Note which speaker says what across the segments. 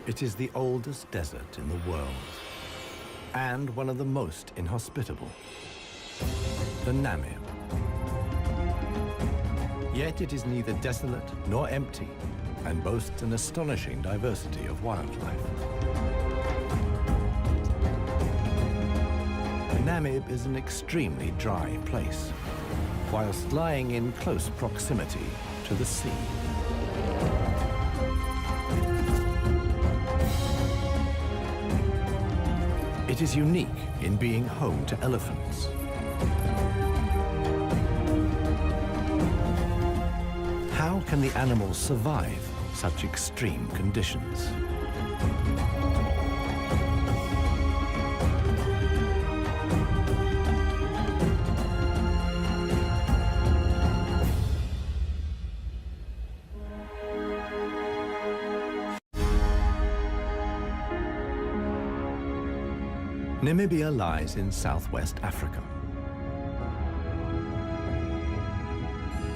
Speaker 1: It is the oldest desert in the world, and one of the most inhospitable, the Namib. Yet it is neither desolate nor empty, and boasts an astonishing diversity of wildlife. The Namib is an extremely dry place, whilst lying in close proximity to the sea. It is unique in being home to elephants. How can the animals survive such extreme conditions? Namibia lies in southwest Africa.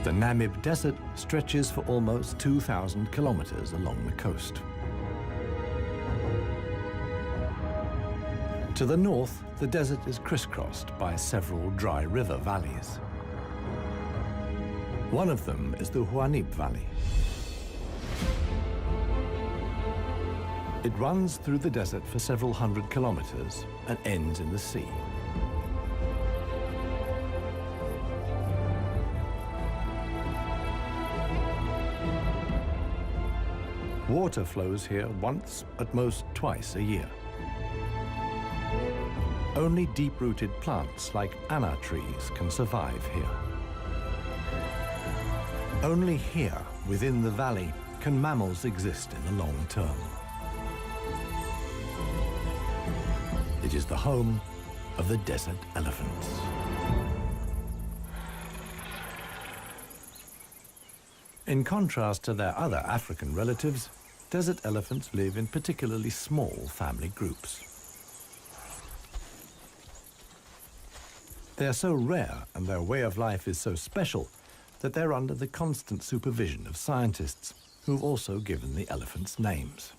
Speaker 1: The Namib Desert stretches for almost 2,000 kilometers along the coast. To the north, the desert is crisscrossed by several dry river valleys. One of them is the Huanib Valley. It runs through the desert for several hundred kilometers and ends in the sea. Water flows here once, at most twice a year. Only deep-rooted plants like anna trees can survive here. Only here, within the valley, can mammals exist in the long term. It is the home of the desert elephants. In contrast to their other African relatives, desert elephants live in particularly small family groups. They are so rare and their way of life is so special that they're under the constant supervision of scientists who've also given the elephants names.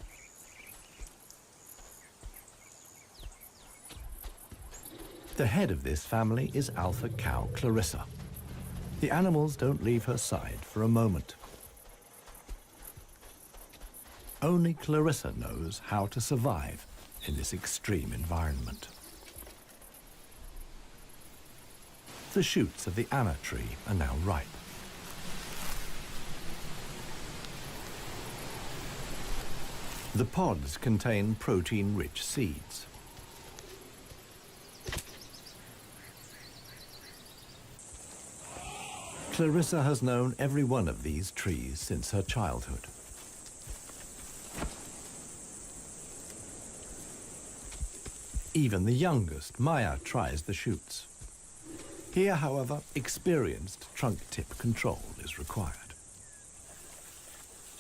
Speaker 1: The head of this family is alpha cow Clarissa. The animals don't leave her side for a moment. Only Clarissa knows how to survive in this extreme environment. The shoots of the anna tree are now ripe. The pods contain protein-rich seeds. Clarissa has known every one of these trees since her childhood. Even the youngest, Maya, tries the shoots. Here, however, experienced trunk tip control is required.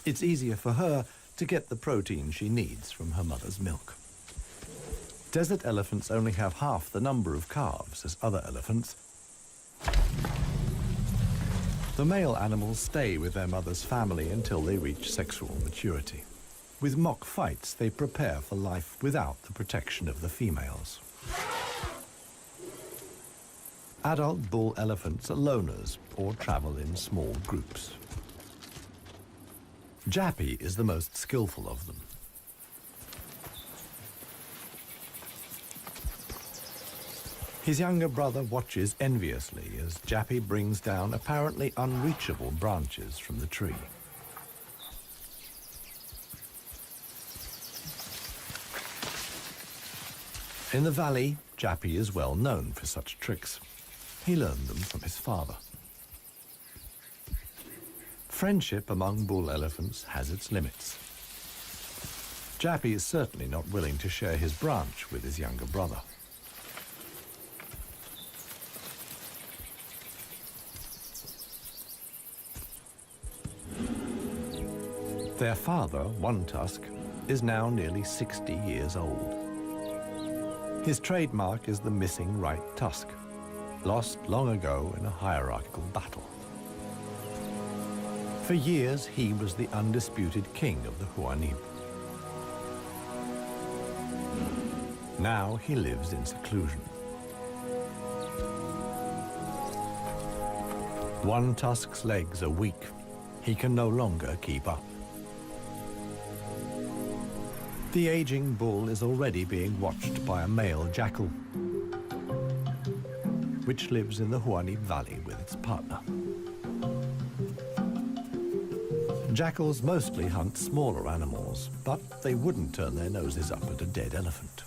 Speaker 1: It's easier for her to get the protein she needs from her mother's milk. Desert elephants only have half the number of calves as other elephants. The male animals stay with their mother's family until they reach sexual maturity. With mock fights, they prepare for life without the protection of the females. Adult bull elephants are loners or travel in small groups. Jappy is the most skillful of them. His younger brother watches enviously as Jappy brings down apparently unreachable branches from the tree. In the valley, Jappy is well known for such tricks. He learned them from his father. Friendship among bull elephants has its limits. Jappy is certainly not willing to share his branch with his younger brother. Their father, One Tusk, is now nearly 60 years old. His trademark is the missing right tusk, lost long ago in a hierarchical battle. For years, he was the undisputed king of the Huanib. Now he lives in seclusion. One tusk's legs are weak. He can no longer keep up. The aging bull is already being watched by a male jackal, which lives in the Huanim Valley with its partner. Jackals mostly hunt smaller animals, but they wouldn't turn their noses up at a dead elephant.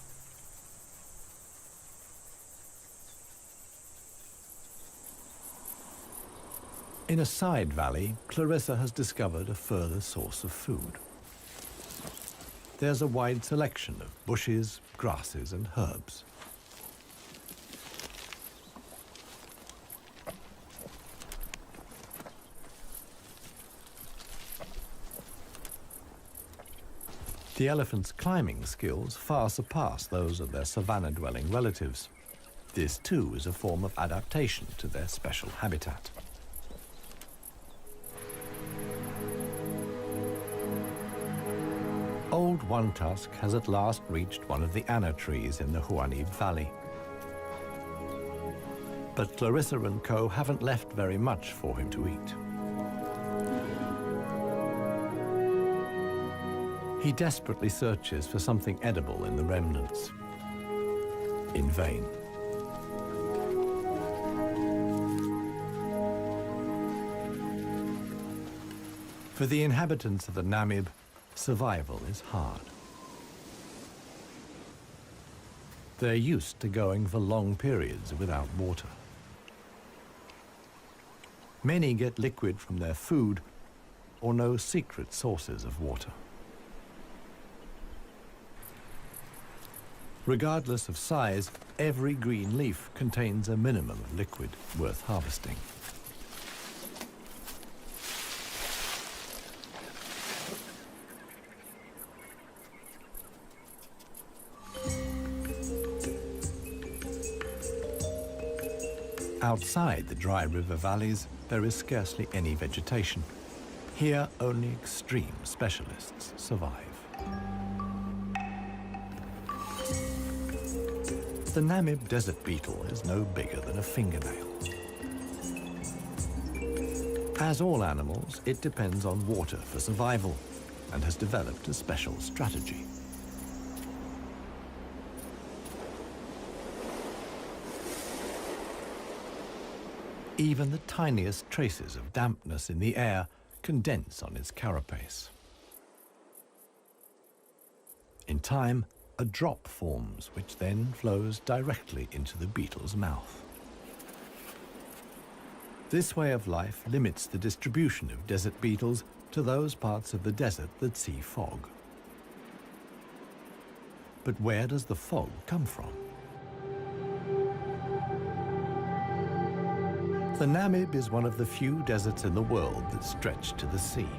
Speaker 1: In a side valley, Clarissa has discovered a further source of food. There's a wide selection of bushes, grasses, and herbs. The elephant's climbing skills far surpass those of their savanna-dwelling relatives. This, too, is a form of adaptation to their special habitat. Old One Tusk has at last reached one of the anna trees in the Huanim Valley. But Clarissa and co haven't left very much for him to eat. He desperately searches for something edible in the remnants. In vain. For the inhabitants of the Namib, survival is hard. They're used to going for long periods without water. Many get liquid from their food or know secret sources of water. Regardless of size, every green leaf contains a minimum of liquid worth harvesting. Outside the dry river valleys, there is scarcely any vegetation. Here, only extreme specialists survive. The Namib desert beetle is no bigger than a fingernail. As all animals, it depends on water for survival and has developed a special strategy. Even the tiniest traces of dampness in the air condense on its carapace. In time, a drop forms, which then flows directly into the beetle's mouth. This way of life limits the distribution of desert beetles to those parts of the desert that see fog. But where does the fog come from? The Namib is one of the few deserts in the world that stretch to the sea.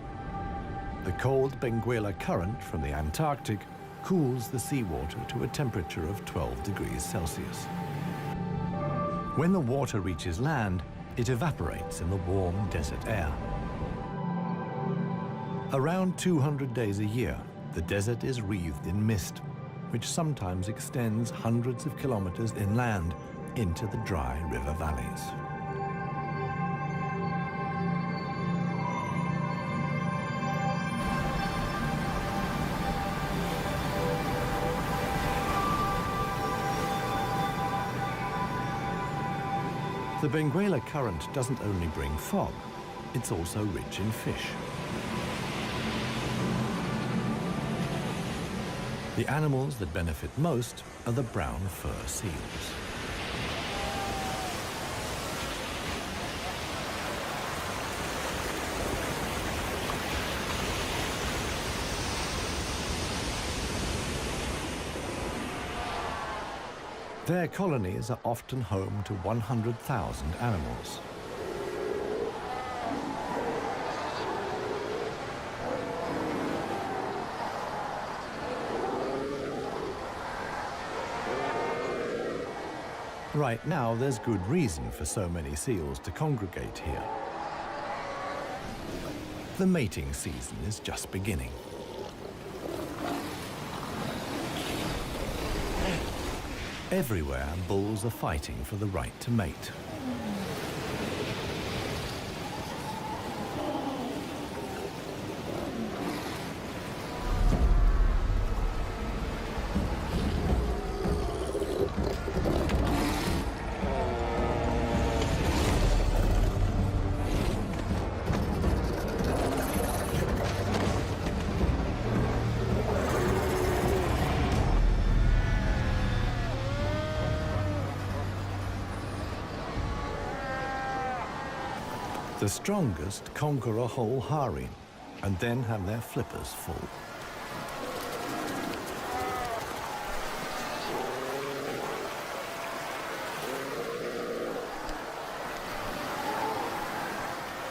Speaker 1: The cold Benguela current from the Antarctic cools the seawater to a temperature of 12 degrees Celsius. When the water reaches land, it evaporates in the warm desert air. Around 200 days a year, the desert is wreathed in mist, which sometimes extends hundreds of kilometers inland into the dry river valleys. The Benguela current doesn't only bring fog, it's also rich in fish. The animals that benefit most are the brown fur seals. Their colonies are often home to 100,000 animals. Right now, there's good reason for so many seals to congregate here. The mating season is just beginning. Everywhere, bulls are fighting for the right to mate. The strongest conquer a whole harem and then have their flippers full.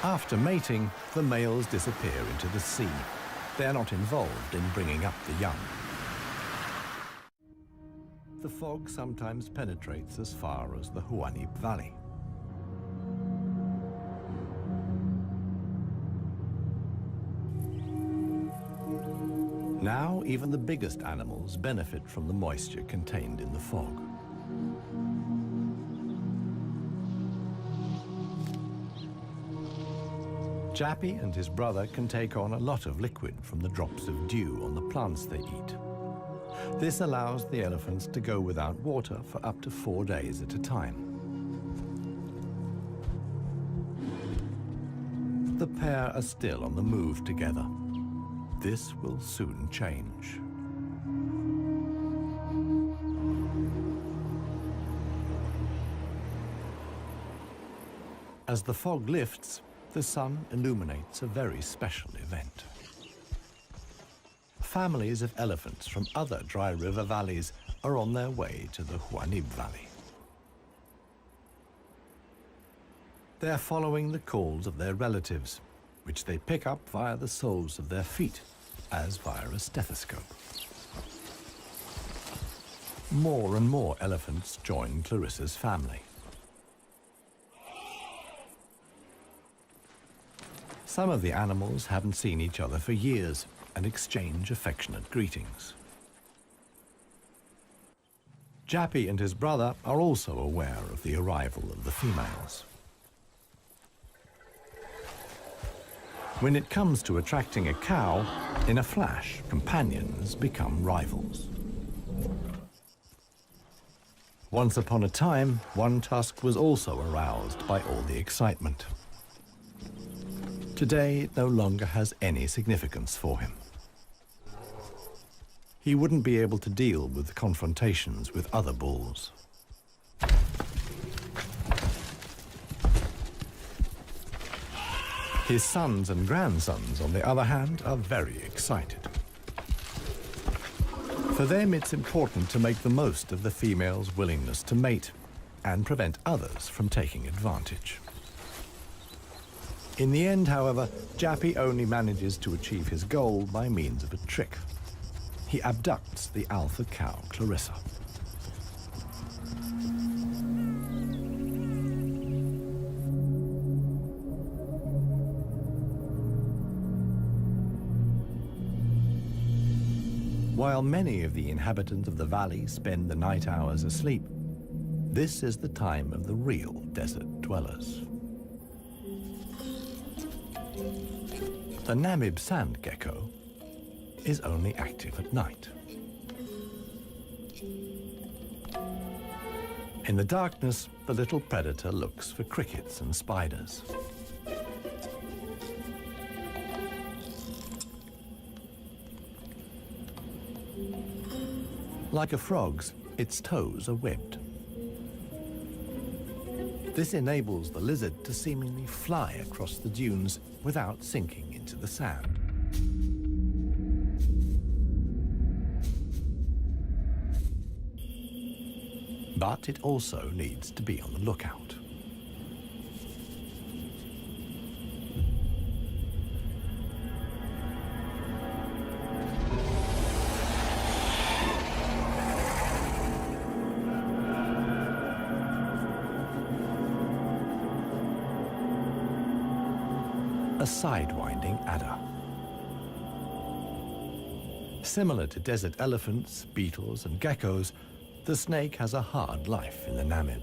Speaker 1: After mating, the males disappear into the sea. They're not involved in bringing up the young. The fog sometimes penetrates as far as the Huanib Valley. Now, even the biggest animals benefit from the moisture contained in the fog. Jappy and his brother can take on a lot of liquid from the drops of dew on the plants they eat. This allows the elephants to go without water for up to 4 days at a time. The pair are still on the move together. This will soon change. As the fog lifts, the sun illuminates a very special event. Families of elephants from other dry river valleys are on their way to the Huanib Valley. They're following the calls of their relatives, which they pick up via the soles of their feet, as via a stethoscope. More and more elephants join Clarissa's family. Some of the animals haven't seen each other for years and exchange affectionate greetings. Jappy and his brother are also aware of the arrival of the females. When it comes to attracting a cow, in a flash, companions become rivals. Once upon a time, One Tusk was also aroused by all the excitement. Today, it no longer has any significance for him. He wouldn't be able to deal with confrontations with other bulls. His sons and grandsons, on the other hand, are very excited. For them, it's important to make the most of the female's willingness to mate and prevent others from taking advantage. In the end, however, Jappy only manages to achieve his goal by means of a trick. He abducts the alpha cow, Clarissa. While many of the inhabitants of the valley spend the night hours asleep, this is the time of the real desert dwellers. The Namib sand gecko is only active at night. In the darkness, the little predator looks for crickets and spiders. Like a frog's, its toes are webbed. This enables the lizard to seemingly fly across the dunes without sinking into the sand. But it also needs to be on the lookout. A sidewinding adder. Similar to desert elephants, beetles, and geckos, The snake has a hard life in the Namib.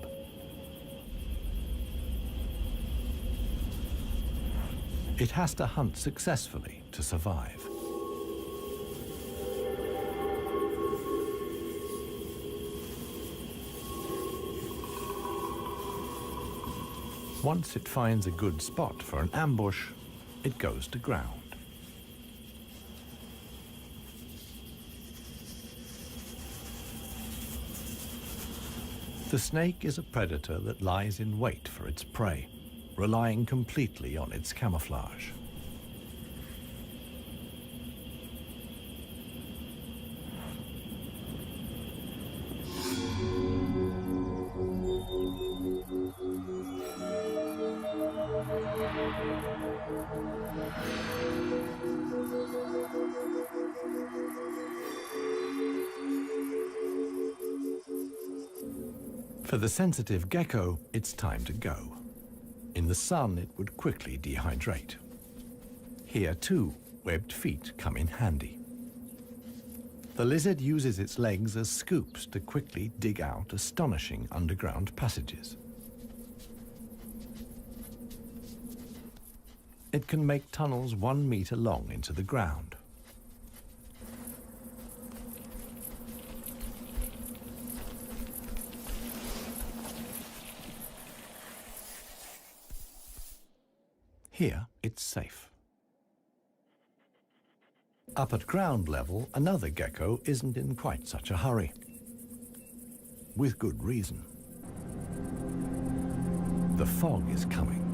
Speaker 1: It has to hunt successfully to survive. Once it finds a good spot for an ambush, it goes to ground. The snake is a predator that lies in wait for its prey, relying completely on its camouflage. For the sensitive gecko, it's time to go. In the sun, it would quickly dehydrate. Here, too, webbed feet come in handy. The lizard uses its legs as scoops to quickly dig out astonishing underground passages. It can make tunnels 1 meter long into the ground. Here, it's safe. Up at ground level, another gecko isn't in quite such a hurry. With good reason. The fog is coming.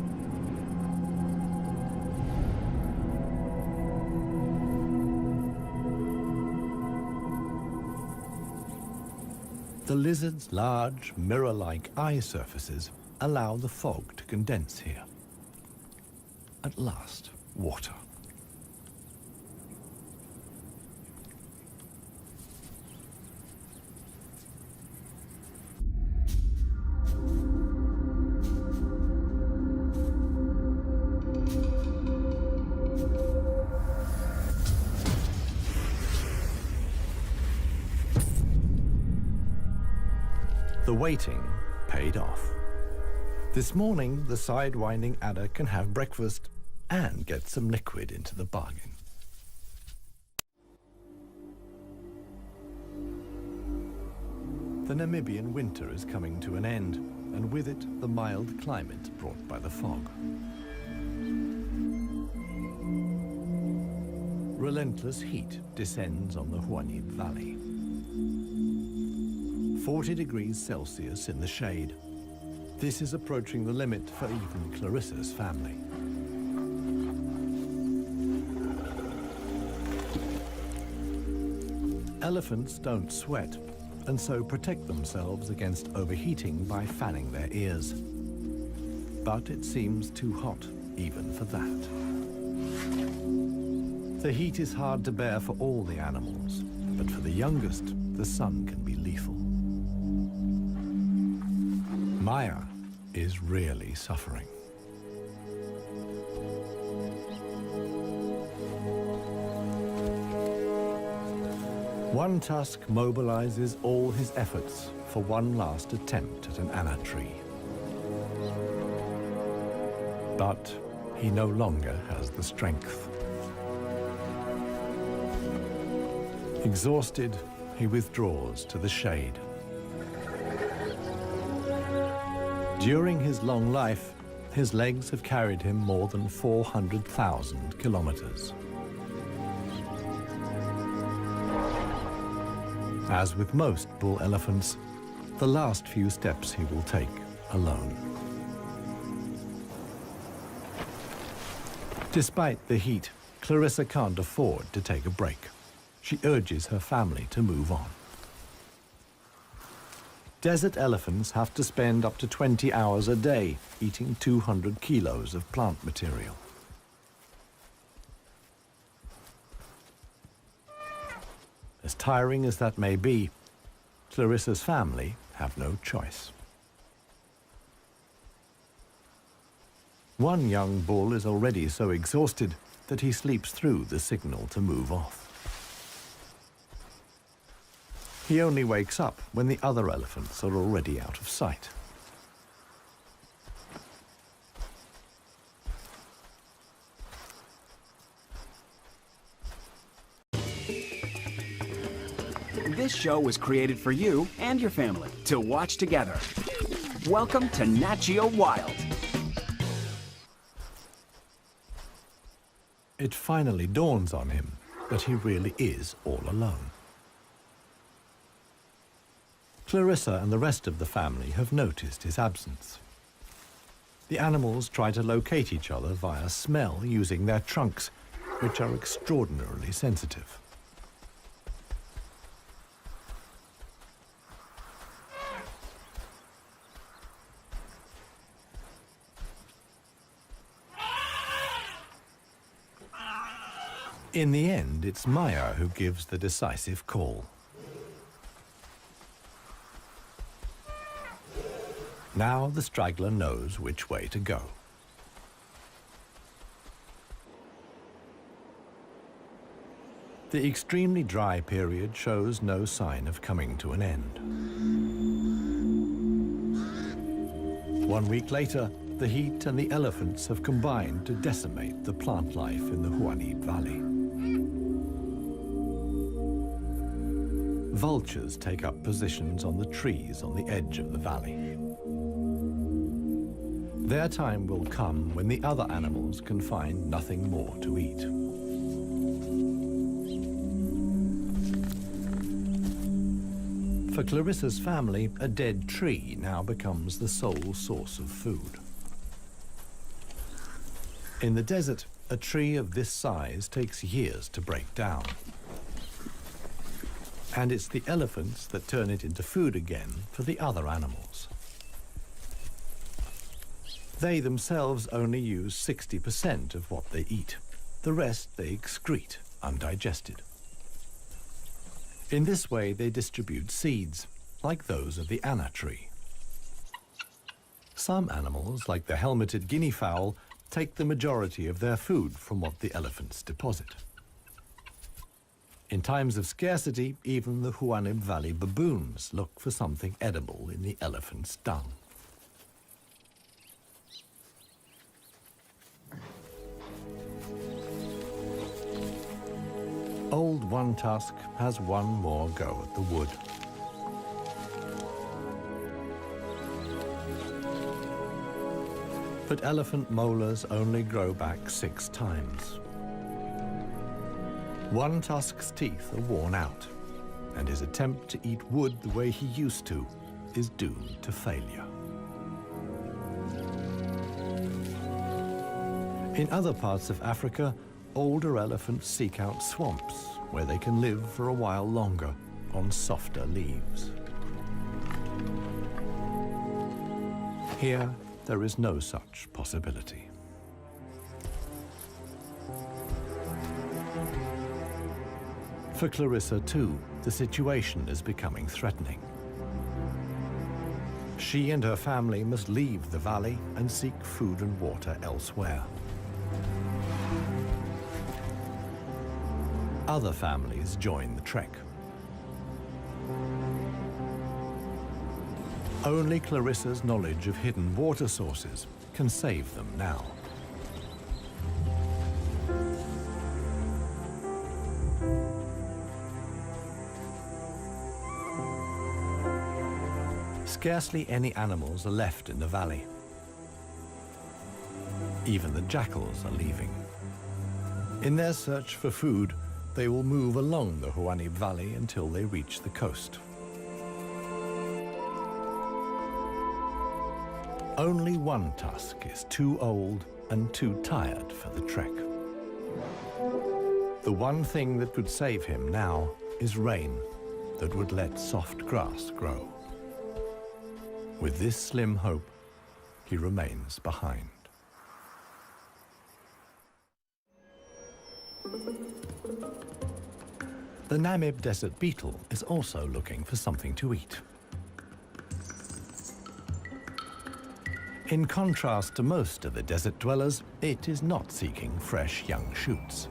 Speaker 1: The lizard's large, mirror-like eye surfaces allow the fog to condense here. At last, water. The waiting paid off. This morning, the sidewinding adder can have breakfast and get some liquid into the bargain. The Namibian winter is coming to an end, and with it, the mild climate brought by the fog. Relentless heat descends on the Huanib Valley. 40 degrees Celsius in the shade. This is approaching the limit for even Clarissa's family. Elephants don't sweat, and so protect themselves against overheating by fanning their ears. But it seems too hot, even for that. The heat is hard to bear for all the animals, but for the youngest, the sun can be lethal. Maya is really suffering. One tusk mobilizes all his efforts for one last attempt at an anna tree. But he no longer has the strength. Exhausted, he withdraws to the shade. During his long life, his legs have carried him more than 400,000 kilometers. As with most bull elephants, the last few steps he will take alone. Despite the heat, Clarissa can't afford to take a break. She urges her family to move on. Desert elephants have to spend up to 20 hours a day eating 200 kilos of plant material. As tiring as that may be, Clarissa's family have no choice. One young bull is already so exhausted that he sleeps through the signal to move off. He only wakes up when the other elephants are already out of sight.
Speaker 2: This show was created for you and your family to watch together. Welcome to Nat Geo Wild.
Speaker 1: It finally dawns on him that he really is all alone. Clarissa and the rest of the family have noticed his absence. The animals try to locate each other via smell using their trunks, which are extraordinarily sensitive. In the end, it's Maya who gives the decisive call. Now the straggler knows which way to go. The extremely dry period shows no sign of coming to an end. 1 week later, the heat and the elephants have combined to decimate the plant life in the Huanim Valley. Vultures take up positions on the trees on the edge of the valley. Their time will come when the other animals can find nothing more to eat. For Clarissa's family, a dead tree now becomes the sole source of food. In the desert, a tree of this size takes years to break down. And it's the elephants that turn it into food again for the other animals. They themselves only use 60% of what they eat. The rest they excrete undigested. In this way, they distribute seeds, like those of the anna tree. Some animals, like the helmeted guinea fowl, take the majority of their food from what the elephants deposit. In times of scarcity, even the Huanim Valley baboons look for something edible in the elephant's dung. Old One Tusk has one more go at the wood. But elephant molars only grow back 6 times. One Tusk's teeth are worn out, and his attempt to eat wood the way he used to is doomed to failure. In other parts of Africa, older elephants seek out swamps where they can live for a while longer on softer leaves. Here, there is no such possibility. For Clarissa, too, the situation is becoming threatening. She and her family must leave the valley and seek food and water elsewhere. Other families join the trek. Only Clarissa's knowledge of hidden water sources can save them now. Scarcely any animals are left in the valley. Even the jackals are leaving. In their search for food, they will move along the Huanim Valley until they reach the coast. Only One Tusk is too old and too tired for the trek. The one thing that could save him now is rain that would let soft grass grow. With this slim hope, he remains behind. The Namib desert beetle is also looking for something to eat. In contrast to most of the desert dwellers, it is not seeking fresh young shoots.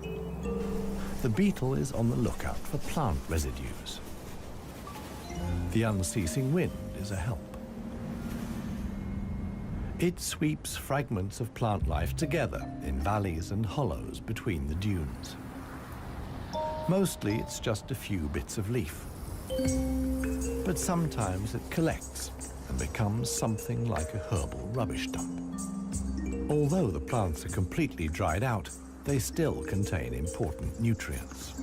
Speaker 1: The beetle is on the lookout for plant residues. The unceasing wind is a help. It sweeps fragments of plant life together in valleys and hollows between the dunes. Mostly it's just a few bits of leaf. But sometimes it collects and becomes something like a herbal rubbish dump. Although the plants are completely dried out, they still contain important nutrients.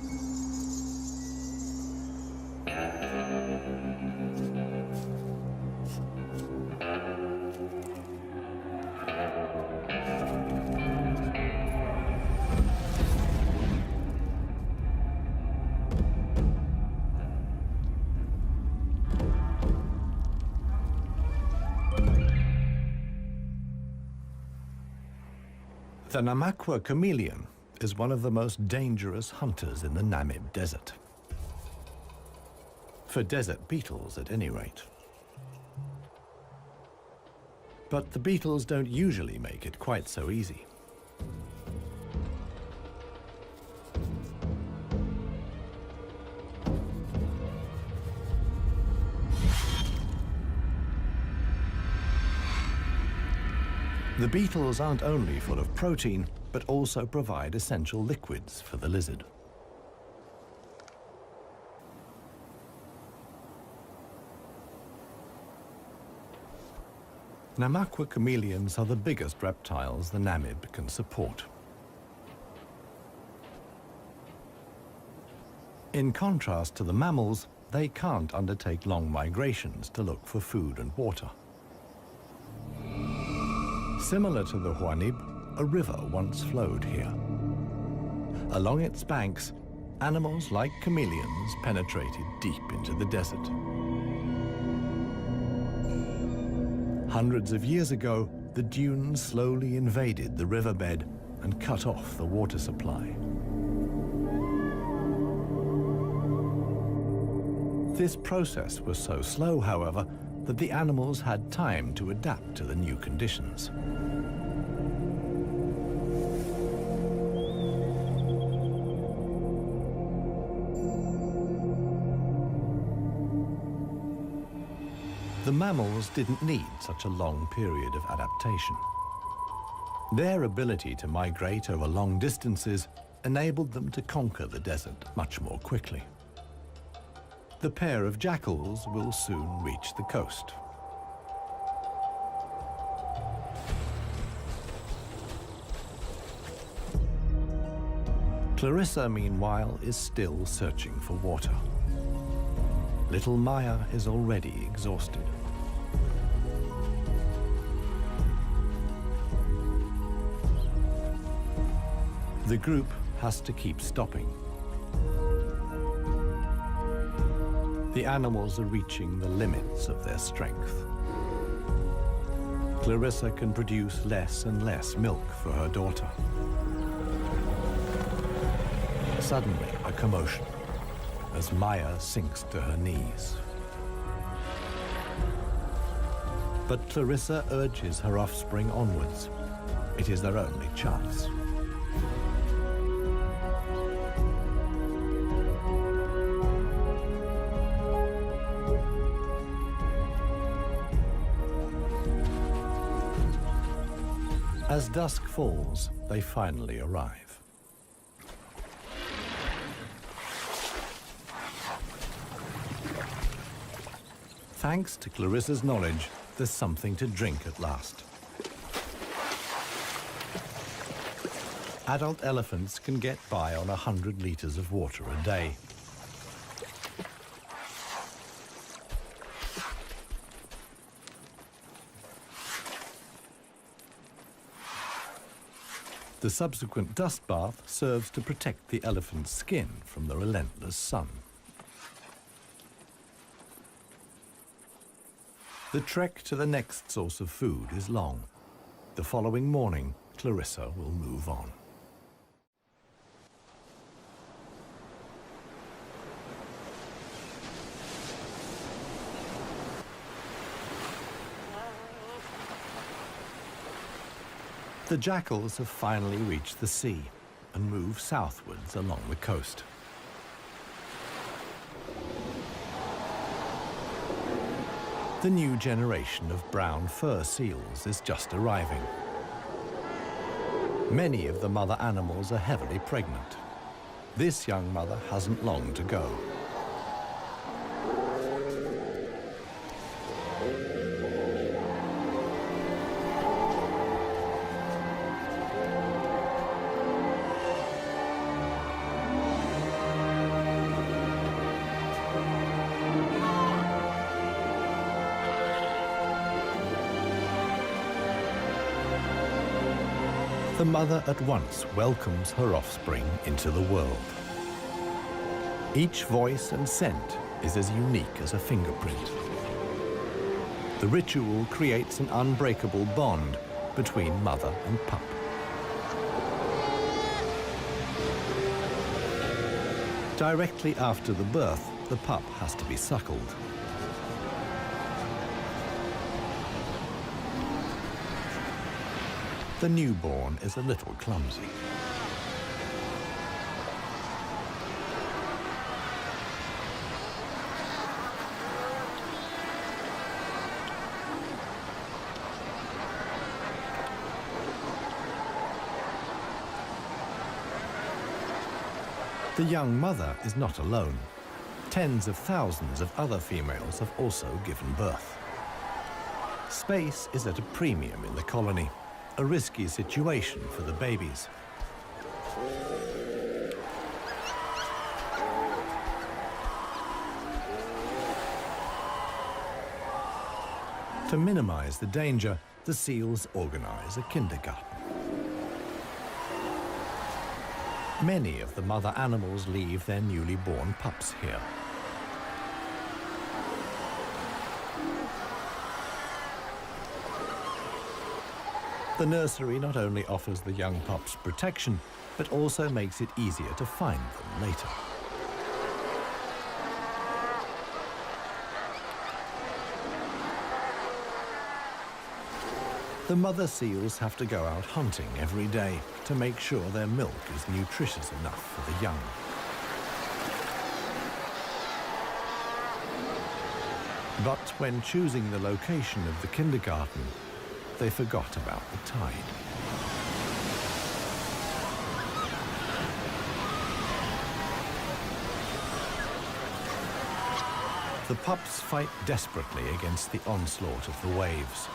Speaker 1: The Namaqua chameleon is one of the most dangerous hunters in the Namib Desert. For desert beetles, at any rate. But the beetles don't usually make it quite so easy. The beetles aren't only full of protein, but also provide essential liquids for the lizard. Namaqua chameleons are the biggest reptiles the Namib can support. In contrast to the mammals, they can't undertake long migrations to look for food and water. Similar to the Huanib, a river once flowed here. Along its banks, animals like chameleons penetrated deep into the desert. Hundreds of years ago, the dunes slowly invaded the riverbed and cut off the water supply. This process was so slow, however, that the animals had time to adapt to the new conditions. The mammals didn't need such a long period of adaptation. Their ability to migrate over long distances enabled them to conquer the desert much more quickly. The pair of jackals will soon reach the coast. Clarissa, meanwhile, is still searching for water. Little Maya is already exhausted. The group has to keep stopping. The animals are reaching the limits of their strength. Clarissa can produce less and less milk for her daughter. Suddenly, a commotion as Maya sinks to her knees. But Clarissa urges her offspring onwards. It is their only chance. As dusk falls, they finally arrive. Thanks to Clarissa's knowledge, there's something to drink at last. Adult elephants can get by on 100 liters of water a day. The subsequent dust bath serves to protect the elephant's skin from the relentless sun. The trek to the next source of food is long. The following morning, Clarissa will move on. The jackals have finally reached the sea and move southwards along the coast. The new generation of brown fur seals is just arriving. Many of the mother animals are heavily pregnant. This young mother hasn't long to go. The mother at once welcomes her offspring into the world. Each voice and scent is as unique as a fingerprint. The ritual creates an unbreakable bond between mother and pup. Directly after the birth, the pup has to be suckled. The newborn is a little clumsy. The young mother is not alone. Tens of thousands of other females have also given birth. Space is at a premium in the colony, a risky situation for the babies. To minimize the danger, the seals organize a kindergarten. Many of the mother animals leave their newly born pups here. The nursery not only offers the young pups protection, but also makes it easier to find them later. The mother seals have to go out hunting every day to make sure their milk is nutritious enough for the young. But when choosing the location of the kindergarten, they forgot about the tide. The pups fight desperately against the onslaught of the waves.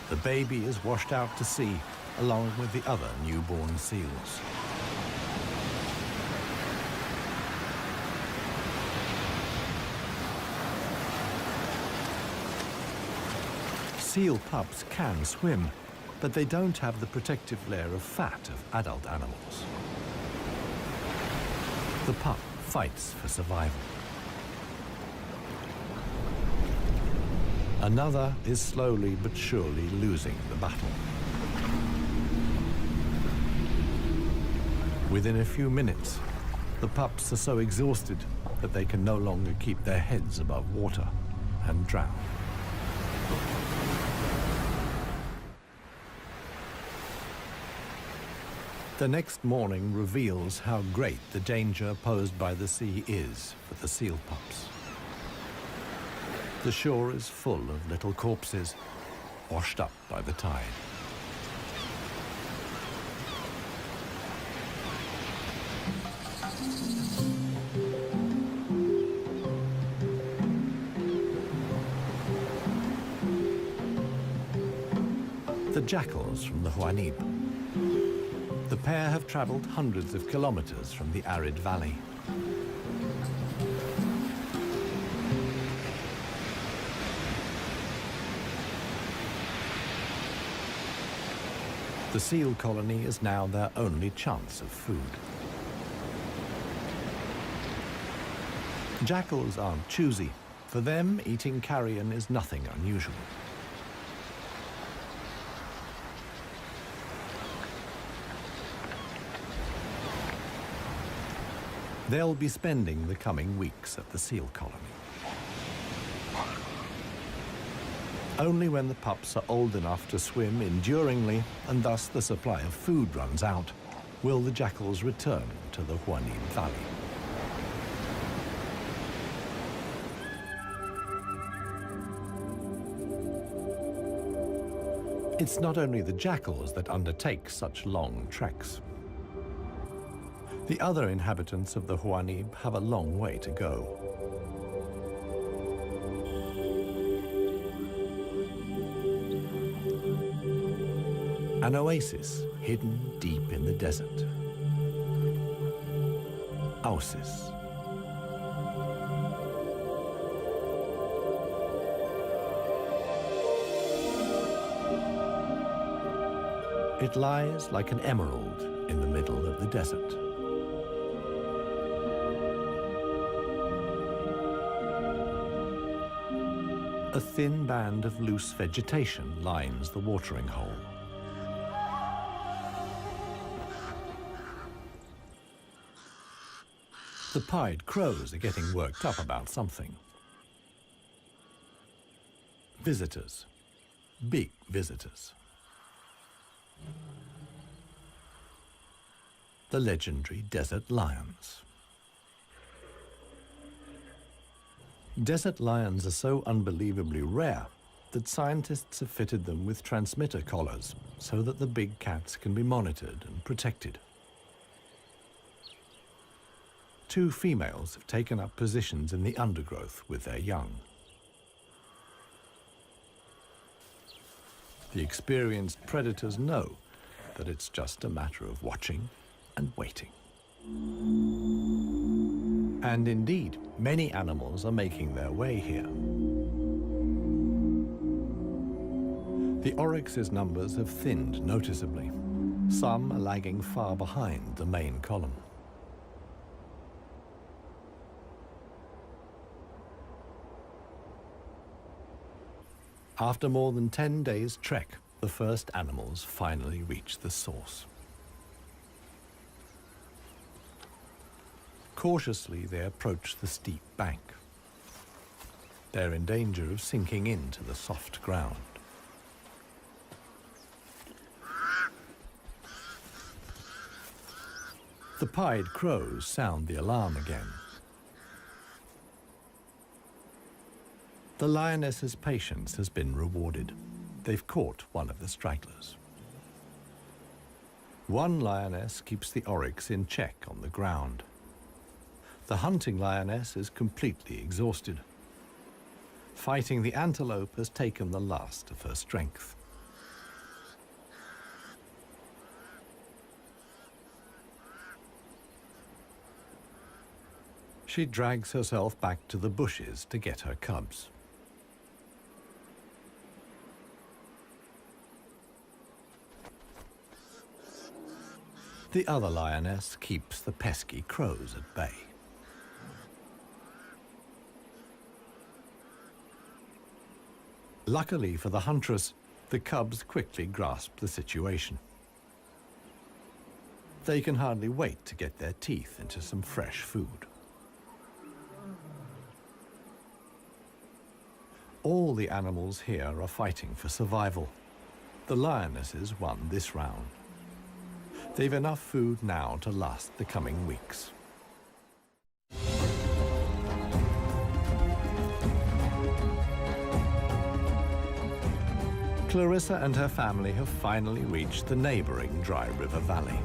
Speaker 1: The baby is washed out to sea along with the other newborn seals. Seal pups can swim, but they don't have the protective layer of fat of adult animals. The pup fights for survival. Another is slowly but surely losing the battle. Within a few minutes, the pups are so exhausted that they can no longer keep their heads above water and drown. The next morning reveals how great the danger posed by the sea is for the seal pups. The shore is full of little corpses, washed up by the tide. The jackals from the Huanib. The pair have traveled hundreds of kilometers from the arid valley. The seal colony is now their only chance of food. Jackals aren't choosy. For them, eating carrion is nothing unusual. They'll be spending the coming weeks at the seal colony. Only when the pups are old enough to swim enduringly, and thus the supply of food runs out, will the jackals return to the Huanib Valley. It's not only the jackals that undertake such long treks. The other inhabitants of the Huanib have a long way to go. An oasis hidden deep in the desert. Ausis. It lies like an emerald in the middle of the desert. A thin band of loose vegetation lines the watering hole. The pied crows are getting worked up about something. Visitors. Big visitors. The legendary desert lions. Desert lions are so unbelievably rare that scientists have fitted them with transmitter collars so that the big cats can be monitored and protected. 2 females have taken up positions in the undergrowth with their young. The experienced predators know that it's just a matter of watching and waiting. And indeed, many animals are making their way here. The oryx's numbers have thinned noticeably. Some are lagging far behind the main column. After more than 10 days' trek, the first animals finally reach the source. Cautiously, they approach the steep bank. They're in danger of sinking into the soft ground. The pied crows sound the alarm again. The lioness's patience has been rewarded. They've caught one of the stragglers. One lioness keeps the oryx in check on the ground. The hunting lioness is completely exhausted. Fighting the antelope has taken the last of her strength. She drags herself back to the bushes to get her cubs. The other lioness keeps the pesky crows at bay. Luckily for the huntress, the cubs quickly grasp the situation. They can hardly wait to get their teeth into some fresh food. All the animals here are fighting for survival. The lionesses won this round. They've enough food now to last the coming weeks. Clarissa and her family have finally reached the neighboring Dry River Valley.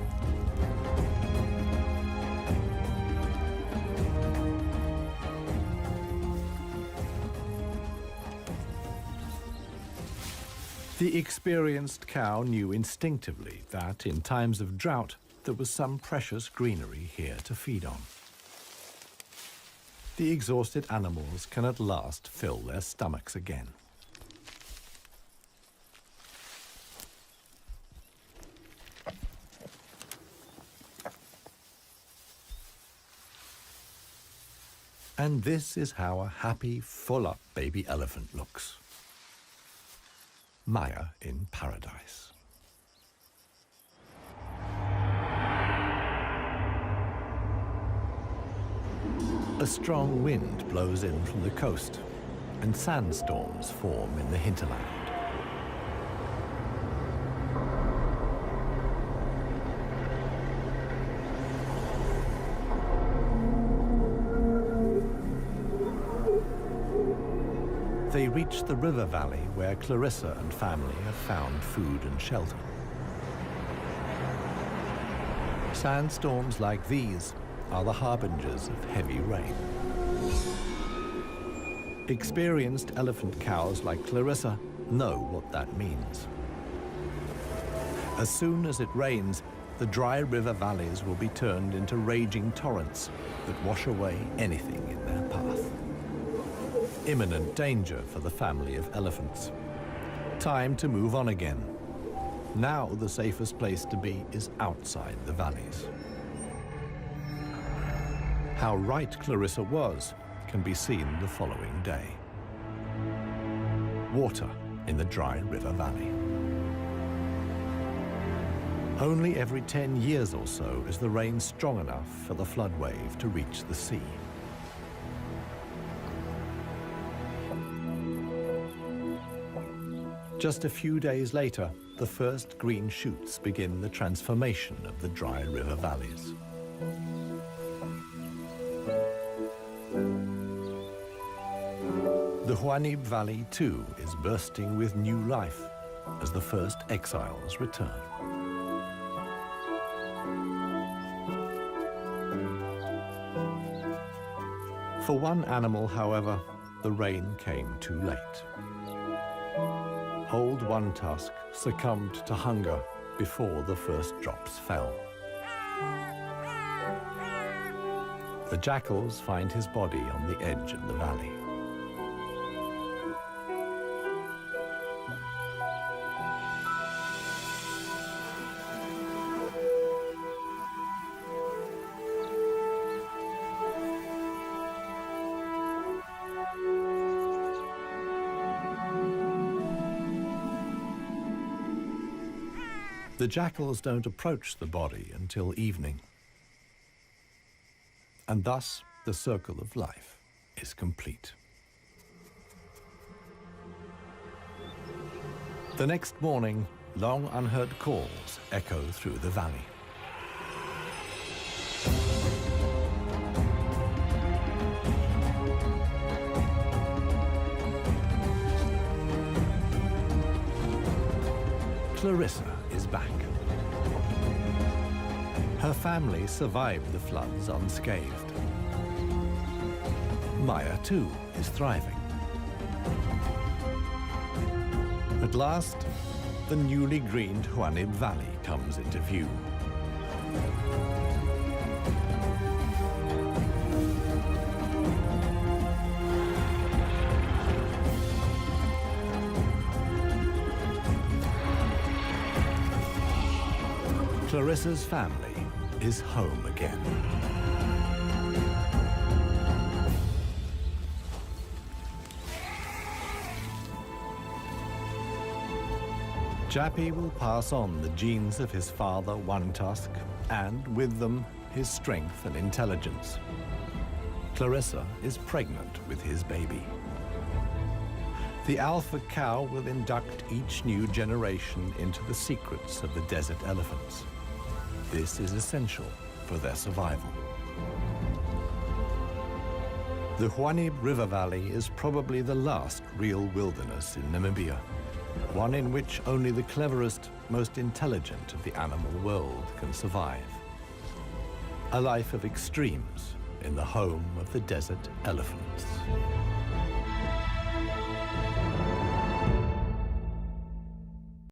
Speaker 1: The experienced cow knew instinctively that in times of drought, there was some precious greenery here to feed on. The exhausted animals can at last fill their stomachs again. And this is how a happy, full-up baby elephant looks. Maya in paradise. A strong wind blows in from the coast, and sandstorms form in the hinterland. They reach the river valley where Clarissa and family have found food and shelter. Sandstorms like these are the harbingers of heavy rain. Experienced elephant cows like Clarissa know what that means. As soon as it rains, the dry river valleys will be turned into raging torrents that wash away anything in their path. Imminent danger for the family of elephants. Time to move on again. Now the safest place to be is outside the valleys. How right Clarissa was can be seen the following day. Water in the dry river valley. Only every 10 years or so is the rain strong enough for the flood wave to reach the sea. Just a few days later, the first green shoots begin the transformation of the dry river valleys. The Huanib Valley, too, is bursting with new life as the first exiles return. For one animal, however, the rain came too late. Old One Tusk succumbed to hunger before the first drops fell. The jackals find his body on the edge of the valley. The jackals don't approach the body until evening. And thus, the circle of life is complete. The next morning, long unheard calls echo through the valley. Clarissa is back. Her family survived the floods unscathed. Maya, too, is thriving. At last, the newly greened Huanib Valley comes into view. Clarissa's family is home again. Jappy will pass on the genes of his father, One Tusk, and with them, his strength and intelligence. Clarissa is pregnant with his baby. The alpha cow will induct each new generation into the secrets of the desert elephants. This is essential for their survival. The Huanib River Valley is probably the last real wilderness in Namibia, one in which only the cleverest, most intelligent of the animal world can survive. A life of extremes in the home of the desert elephants.